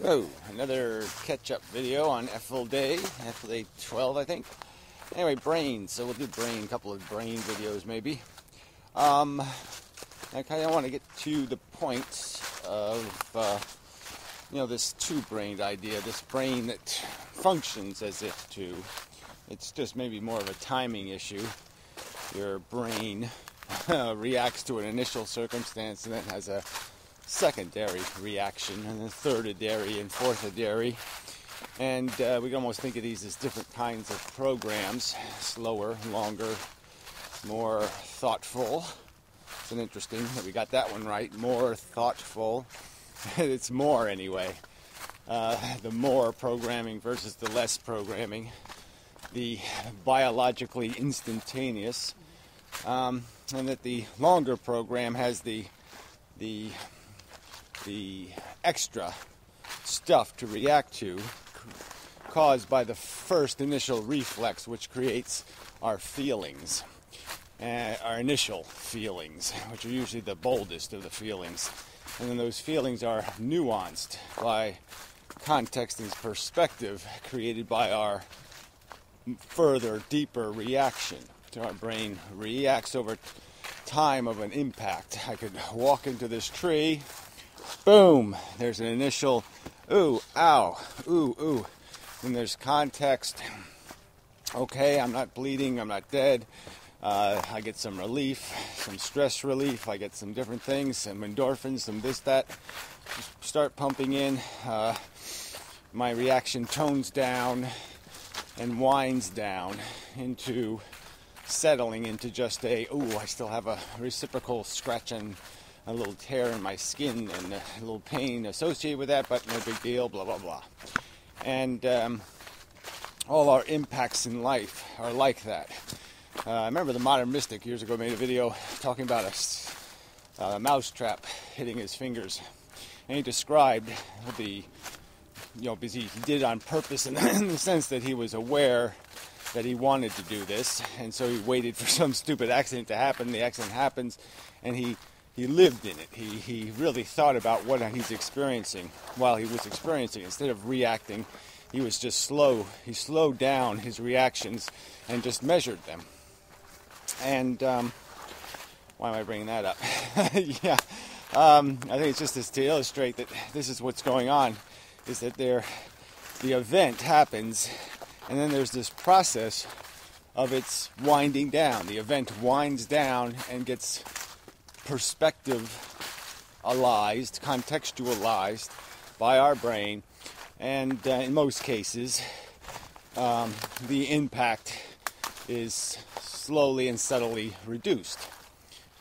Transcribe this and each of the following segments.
Oh, another catch-up video on EfilDay, EfilDay 12, I think. Anyway, brains. So we'll do a couple of brain videos maybe. I kind of want to get to the point of, this two-brained idea, this brain that functions as if two. It's just maybe more of a timing issue. Your brain reacts to an initial circumstance and then has a secondary reaction, and then thirdary and fourthary, and we can almost think of these as different kinds of programs: slower, longer, more thoughtful. It's an interesting that we got that one right. More thoughtful. It's more anyway. The more programming versus the less programming. The biologically instantaneous, and that the longer program has the extra stuff to react to, caused by the first initial reflex, which creates our feelings, our initial feelings, which are usually the boldest of the feelings. And then those feelings are nuanced by context and perspective created by our further, deeper reaction. So our brain reacts over time of an impact. I could walk into this tree, boom, there's an initial ooh, ow, ooh, ooh. Then there's context. Okay, I'm not bleeding, I'm not dead. I get some relief, some stress relief. I get some different things, some endorphins, some this, that. Start pumping in. My reaction tones down and winds down into settling into just I still have a reciprocal scratch and a little tear in my skin and a little pain associated with that, but no big deal, blah, blah, blah. And all our impacts in life are like that. I remember the Modern Mystic years ago made a video talking about a mouse trap hitting his fingers. And he described because he did it on purpose in the sense that he was aware that he wanted to do this, and so he waited for some stupid accident to happen. The accident happens, and he lived in it. He really thought about what he's experiencing while he was experiencing. Instead of reacting, he was just slow. He slowed down his reactions and just measured them. And why am I bringing that up? Yeah, I think it's just to illustrate that this is what's going on, is that the event happens, and then there's this process of its winding down. The event winds down and gets perspectivalized, contextualized by our brain, and in most cases, the impact is slowly and subtly reduced.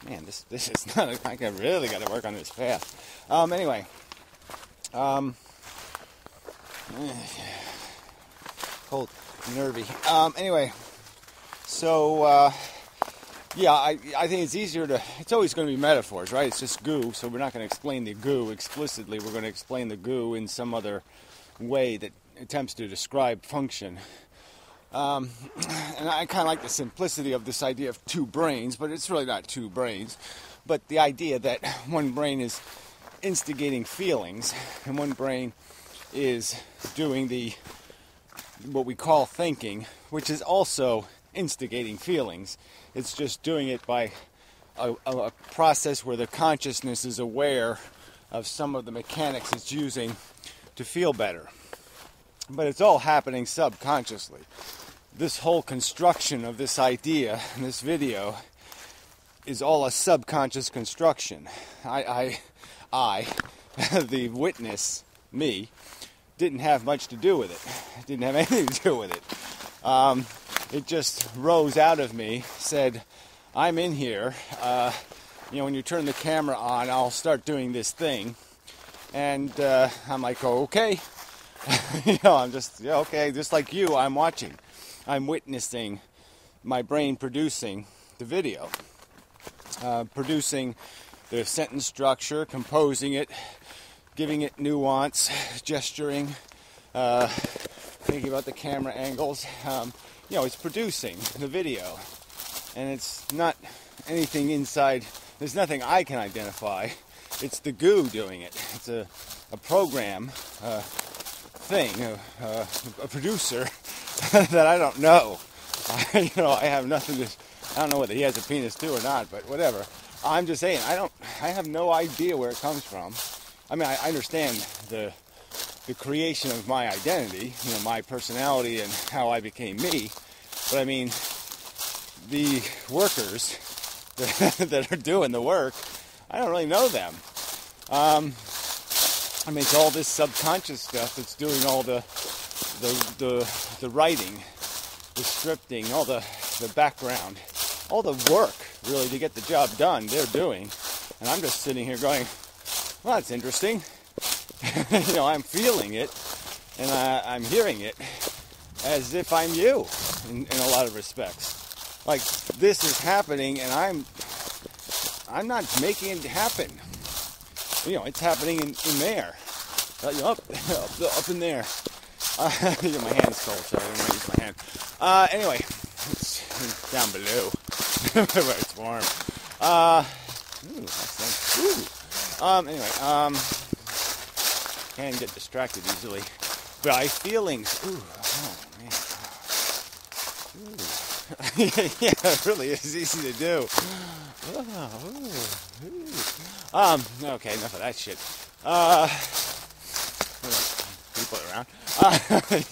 Man, this is not. I really got to work on this fast. Anyway, cold, nervy. Anyway, so I think it's easier to. It's always going to be metaphors, right? It's just goo, so we're not going to explain the goo explicitly. We're going to explain the goo in some other way that attempts to describe function. And I kind of like the simplicity of this idea of two brains, but it's really not two brains. But the idea that one brain is instigating feelings, and one brain is doing what we call thinking, which is also instigating feelings. It's just doing it by a process where the consciousness is aware of some of the mechanics it's using to feel better. But it's all happening subconsciously. This whole construction of this idea in this video is all a subconscious construction. I the witness, me, didn't have much to do with it. It didn't have anything to do with it. It just rose out of me, said, I'm in here. When you turn the camera on, I'll start doing this thing. And I'm like, okay. I'm just, okay, just like you, I'm watching. I'm witnessing my brain producing the video. Producing the sentence structure, composing it, giving it nuance, gesturing, thinking about the camera angles. It's producing the video. And it's not anything inside. There's nothing I can identify It's the goo doing it. It's a program thing, a producer that I don't know. I have nothing to. I don't know whether he has a penis too or not, but whatever. I'm just saying, I have no idea where it comes from. I mean, I understand the creation of my identity, my personality and how I became me. But I mean, the workers that are doing the work, I don't really know them. I mean, it's all this subconscious stuff that's doing all the writing, the scripting, all the background, all the work, really, to get the job done, they're doing. And I'm just sitting here going, well, that's interesting. I'm feeling it, and I'm hearing it as if I'm you in a lot of respects. Like, this is happening, and I'm not making it happen. It's happening in there. Up in there. My hand's cold, so I don't want to use my hand. Anyway, it's down below where it's warm. That's nice. Anyway, can get distracted easily by feelings. Oh man. Yeah, it really is easy to do. Okay, enough of that shit. People around.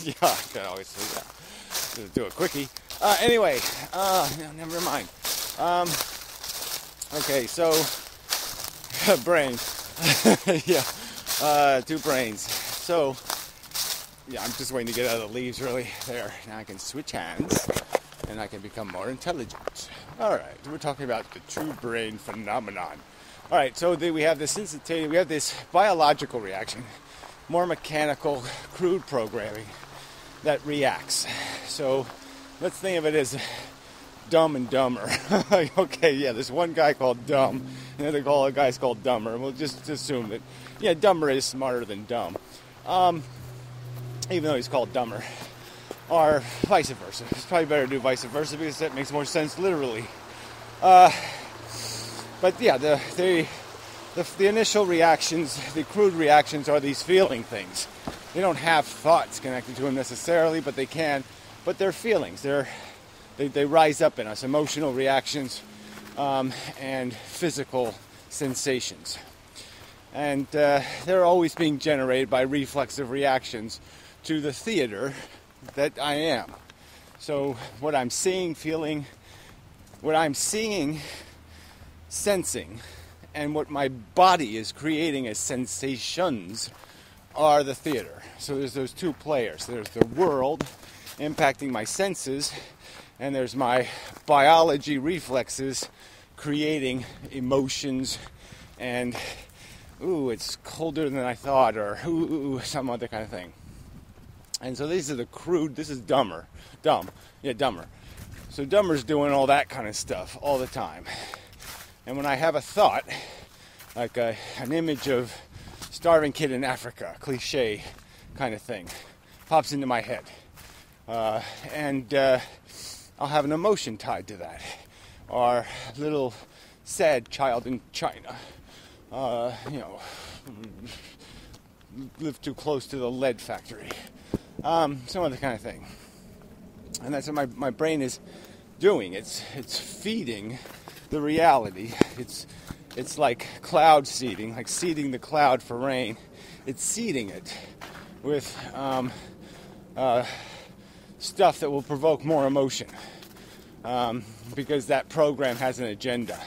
Yeah, I could always do that. Just do a quickie. Anyway, never mind. Okay, so brain. Yeah, 2 brains. So, yeah, I'm just waiting to get out of the leaves. Really, there. Now I can switch hands, and I can become more intelligent. All right, we're talking about the true brain phenomenon. All right, so we have this instantaneous, we have this biological reaction, more mechanical, crude programming that reacts. So let's think of it as Dumb and Dumber. Okay, yeah, there's one guy called Dumb, and the other guy's called Dumber. We'll just assume that, yeah, Dumber is smarter than Dumb, even though he's called Dumber, or vice versa. It's probably better to do vice versa because that makes more sense literally. But yeah, the initial reactions, the crude reactions, are these feeling things. They don't have thoughts connected to them necessarily, but they can. But they're feelings. They rise up in us, emotional reactions and physical sensations. And they're always being generated by reflexive reactions to the theater that I am. So what I'm seeing, feeling, what I'm seeing, sensing, and what my body is creating as sensations are the theater. So there's those 2 players. There's the world impacting my senses, and there's my biology reflexes creating emotions and, ooh, it's colder than I thought, or ooh, some other kind of thing. And so these are the crude, this is dumber. So Dumber's doing all that kind of stuff all the time. And when I have a thought, like an image of starving kid in Africa, cliche kind of thing, pops into my head. And I'll have an emotion tied to that. Or little sad child in China, live too close to the lead factory. Some other kind of thing. And that's what my brain is doing. It's feeding the reality. It's like cloud seeding, like seeding the cloud for rain. It's seeding it with stuff that will provoke more emotion, because that program has an agenda.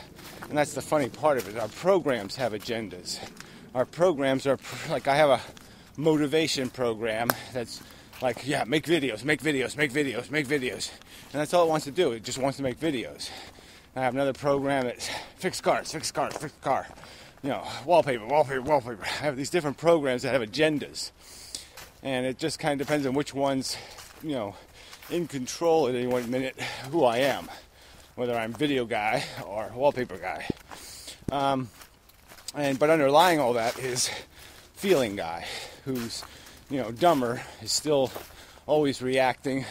And that's the funny part of it. Our programs have agendas. Our programs are like, I have a motivation program that's like, yeah, make videos. And that's all it wants to do. It just wants to make videos. I have another program that's fix car. Wallpaper. I have these different programs that have agendas. And it just kind of depends on which one's, in control at any one minute who I am. Whether I'm video guy or wallpaper guy. But underlying all that is feeling guy, who's, dumber, is still always reacting.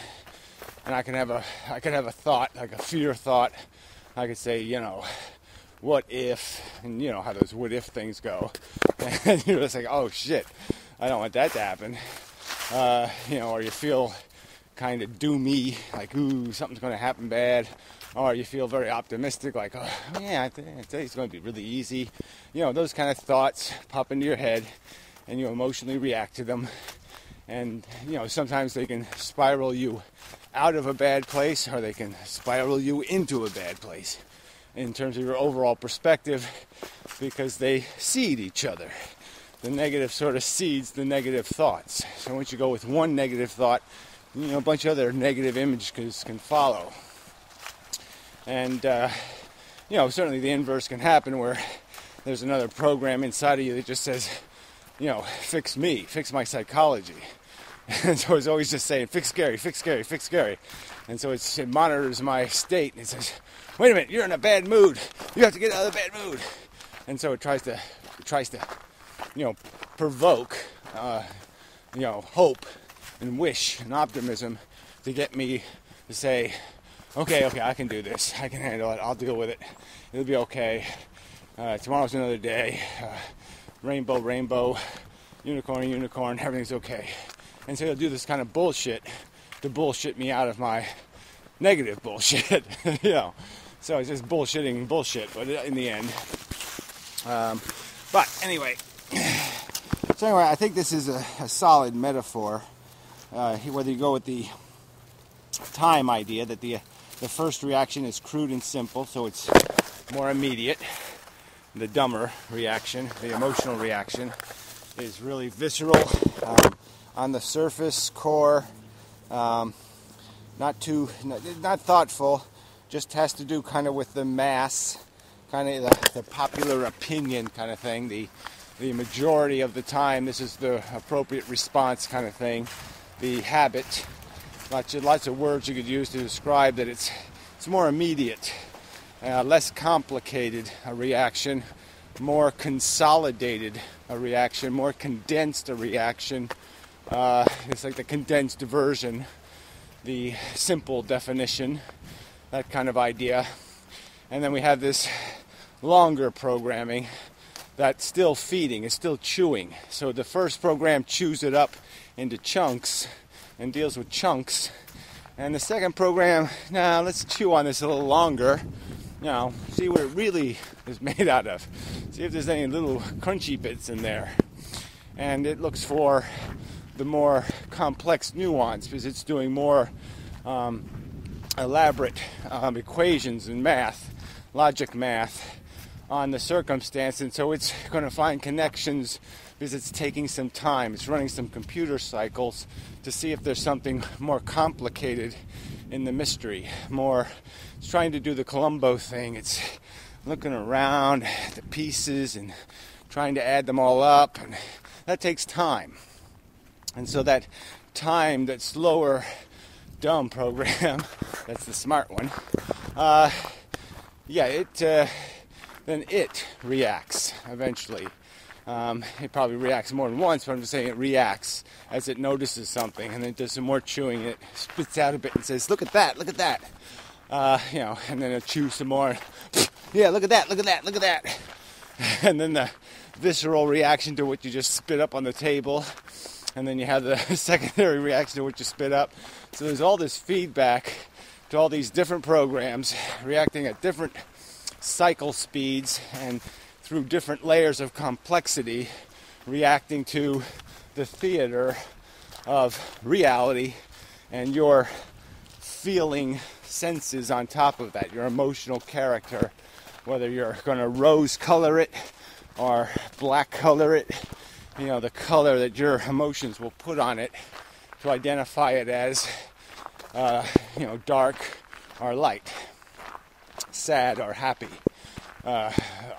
And I could have a thought, like a fear thought. I could say, what if, and you know how those what if things go. And you're just like, oh shit, I don't want that to happen. Or you feel kind of doomy, like, ooh, something's going to happen bad. Or you feel very optimistic, like, oh yeah, today's going to be really easy. Those kind of thoughts pop into your head, and you emotionally react to them. And, sometimes they can spiral you out of a bad place, or they can spiral you into a bad place in terms of your overall perspective, because they seed each other. The negative sort of seeds the negative thoughts. So once you go with one negative thought, a bunch of other negative images can follow. And, certainly the inverse can happen, where there's another program inside of you that just says, fix me, fix my psychology. And so it's always just saying, fix Gary, fix Gary, fix Gary. And so it monitors my state, and it says, wait a minute, you're in a bad mood. You have to get out of the bad mood. And so it tries to provoke, hope and wish and optimism to get me to say, okay, I can do this. I can handle it. I'll deal with it. It'll be okay. Tomorrow's another day. Rainbow, unicorn, everything's okay. And so he'll do this kind of bullshit to bullshit me out of my negative bullshit. So it's just bullshitting bullshit, but in the end. But anyway, I think this is a solid metaphor. Whether you go with the time idea, that the first reaction is crude and simple, so it's more immediate. The dumber reaction, the emotional reaction, is really visceral, on the surface, core, not thoughtful, just has to do kind of with the mass, kind of the popular opinion kind of thing, the majority of the time this is the appropriate response kind of thing, the habit, lots of words you could use to describe that it's more immediate, less complicated a reaction, more consolidated a reaction, more condensed a reaction. It's like the condensed version, the simple definition, that kind of idea. And then we have this longer programming that's still feeding, it's still chewing. So the first program chews it up into chunks and deals with chunks. And the second program, now let's chew on this a little longer. See what it really is made out of. See if there's any little crunchy bits in there. And it looks for the more complex nuance, because it's doing more elaborate equations and math, logic math, on the circumstance. And so it's going to find connections because it's taking some time. It's running some computer cycles to see if there's something more complicated in the mystery. It's trying to do the Columbo thing. It's looking around at the pieces and trying to add them all up, and that takes time. And so that time, that slower, dumb program, that's the smart one, then it reacts eventually. It probably reacts more than once, but I'm just saying it reacts as it notices something, and then it does some more chewing, and it spits out a bit and says, look at that. And then it'll chew some more. Yeah, look at that. And then the visceral reaction to what you just spit up on the table, and then you have the secondary reaction to what you spit up. So there's all this feedback to all these different programs reacting at different cycle speeds and through different layers of complexity, reacting to the theater of reality and your feeling senses on top of that, your emotional character, whether you're going to rose color it or black color it, the color that your emotions will put on it to identify it as, dark or light, sad or happy,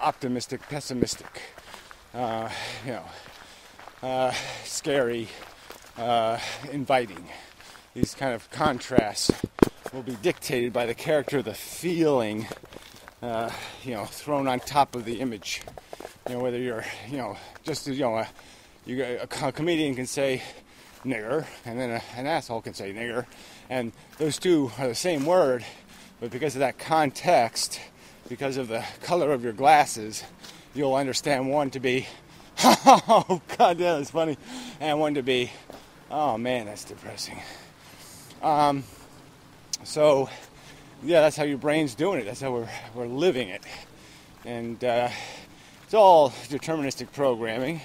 optimistic, pessimistic, scary, inviting. These kind of contrasts will be dictated by the character of the feeling, thrown on top of the image. Whether you're, a comedian can say nigger, and then an asshole can say nigger, and those two are the same word, but because of that context, because of the color of your glasses, you'll understand one to be, oh god, yeah, that's funny, and one to be, oh man, that's depressing. So yeah, that's how your brain's doing it. That's how we're living it, and it's all deterministic programming.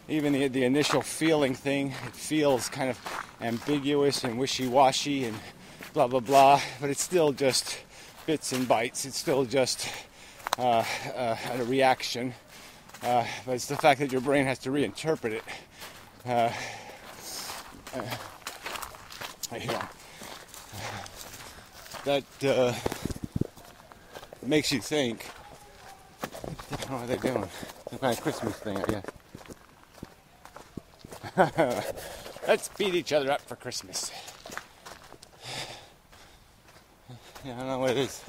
Even the initial feeling thing, it feels kind of ambiguous and wishy-washy and blah blah blah, but it's still just bits and bytes. It's still just a reaction, but it's the fact that your brain has to reinterpret it. That makes you think. What are they doing? Some kind of Christmas thing, I guess. Let's beat each other up for Christmas. Yeah, I don't know what it is.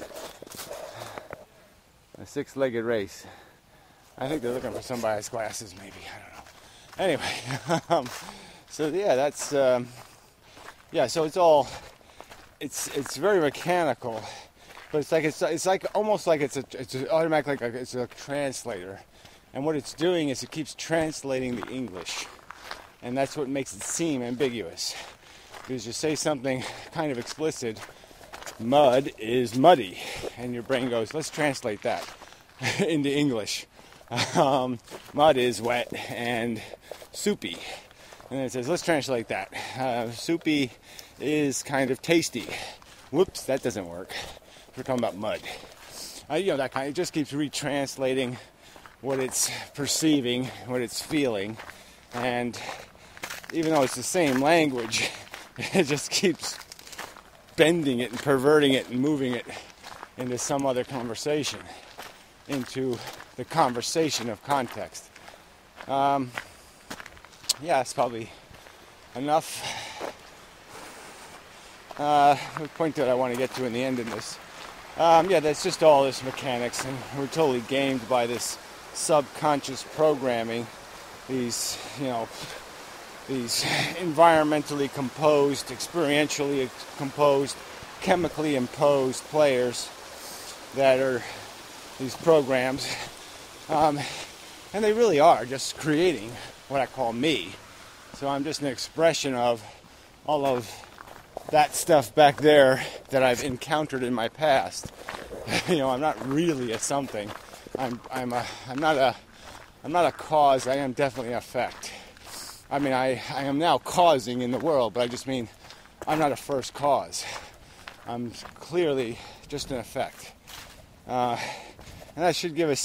A six-legged race. I think they're looking for somebody's glasses, maybe. I don't know. Anyway, so yeah, that's yeah. So it's all it's very mechanical, but it's like almost like it's automatic, like it's a translator, and what it's doing is it keeps translating the English. And that's what makes it seem ambiguous. Because you say something kind of explicit, mud is muddy. And your brain goes, let's translate that into English. Mud is wet and soupy. And then it says, let's translate that. Soupy is kind of tasty. Whoops, that doesn't work. We're talking about mud. That kind of, it just keeps retranslating what it's perceiving, what it's feeling. And even though it's the same language, it just keeps bending it and perverting it and moving it into some other conversation, into the conversation of context. Yeah, that's probably enough. The point that I want to get to in the end of this. Yeah, that's just all this mechanics, and we're totally gamed by this subconscious programming. These environmentally composed, experientially composed, chemically imposed players that are these programs. And they really are just creating what I call me. So I'm just an expression of all of that stuff back there that I've encountered in my past. I'm not really a something. I'm not a cause. I am definitely an effect. I mean, I am now causing in the world, but I just mean I'm not a first cause. I'm clearly just an effect. And that should give you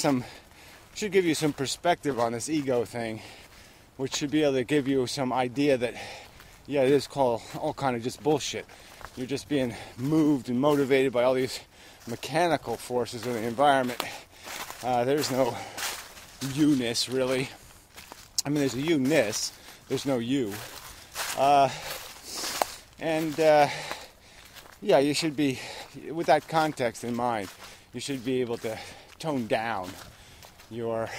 some perspective on this ego thing, which should be able to give you some idea that, yeah, it is called all kind of just bullshit. You're just being moved and motivated by all these mechanical forces of the environment. There's no you-ness, really. I mean, there's a you-ness. There's no you. Yeah, you should be, with that context in mind, you should be able to tone down your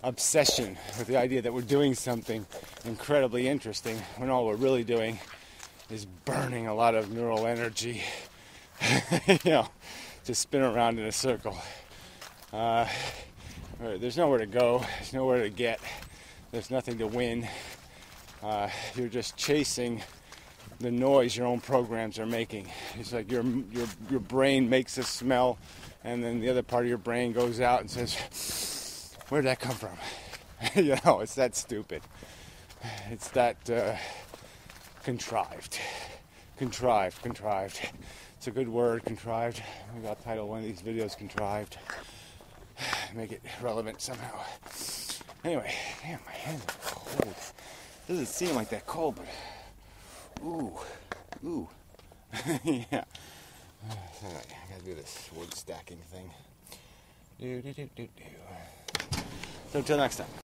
obsession with the idea that we're doing something incredibly interesting when all we're really doing is burning a lot of neural energy, to spin around in a circle. There's nowhere to go. There's nowhere to get. There's nothing to win. You're just chasing the noise your own programs are making. It's like your brain makes a smell, and then the other part of your brain goes out and says, "Where'd that come from?" It's that stupid. It's that contrived. It's a good word, contrived. Maybe I'll title one of these videos "Contrived." Make it relevant somehow. Anyway, damn, my hands are cold. Doesn't seem like that cold, but ooh. Yeah. Alright, I gotta do this wood stacking thing. So until next time.